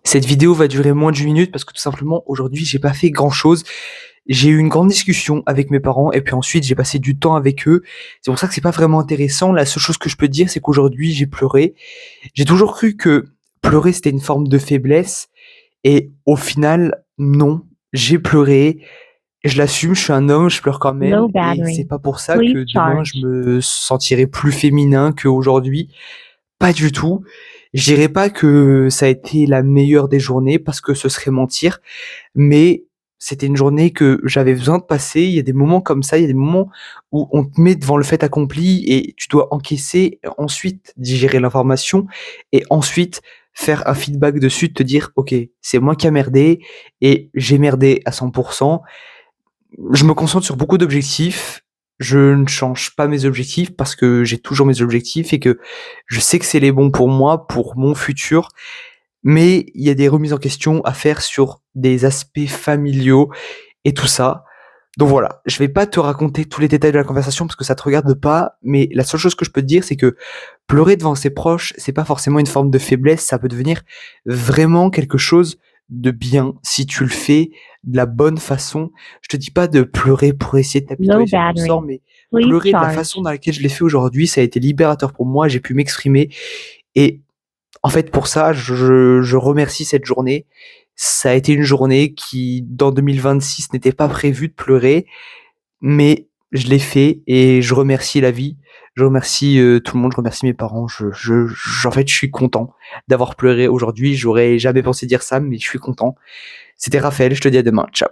Cette vidéo va durer moins d'1 minute parce que tout simplement aujourd'hui j'ai pas fait grand chose. J'ai eu une grande discussion avec mes parents et puis ensuite j'ai passé du temps avec eux. C'est pour ça que c'est pas vraiment intéressant. La seule chose que je peux te dire, c'est qu'aujourd'hui j'ai pleuré. J'ai toujours cru que pleurer c'était une forme de faiblesse et au final, non. J'ai pleuré, je l'assume, je suis un homme, je pleure quand même Low et c'est battery. pas pour ça Please que demain je charge. me sentirai plus féminin qu'aujourd'hui. Pas du tout. Je dirais pas que ça a été la meilleure des journées parce que ce serait mentir, mais c'était une journée que j'avais besoin de passer. Il y a des moments comme ça, il y a des moments où on te met devant le fait accompli et tu dois encaisser, ensuite digérer l'information et ensuite faire un feedback dessus, de te dire: «OK, c'est moi qui a merdé et j'ai merdé à 100%. Je me concentre sur beaucoup d'objectifs. Je ne change pas mes objectifs parce que j'ai toujours mes objectifs et que je sais que c'est les bons pour moi, pour mon futur. Mais il y a des remises en question à faire sur des aspects familiaux et tout ça. Donc voilà, je vais pas te raconter tous les détails de la conversation parce que ça te regarde pas, mais la seule chose que je peux te dire, c'est que pleurer devant ses proches, c'est pas forcément une forme de faiblesse, ça peut devenir vraiment quelque chose de bien si tu le fais de la bonne façon. Je te dis pas de pleurer pour essayer de Low t'apitoyer sur ton sort, battery. mais Please pleurer de la façon charge. dans laquelle je l'ai fait aujourd'hui, ça a été libérateur pour moi, j'ai pu m'exprimer et en fait, pour ça, je remercie cette journée. Ça a été une journée qui, dans 2026, n'était pas prévue de pleurer, mais je l'ai fait et je remercie la vie. Je remercie tout le monde, je remercie mes parents. En fait, je suis content d'avoir pleuré aujourd'hui. J'aurais jamais pensé dire ça, mais je suis content. C'était Raphaël, je te dis à demain. Ciao.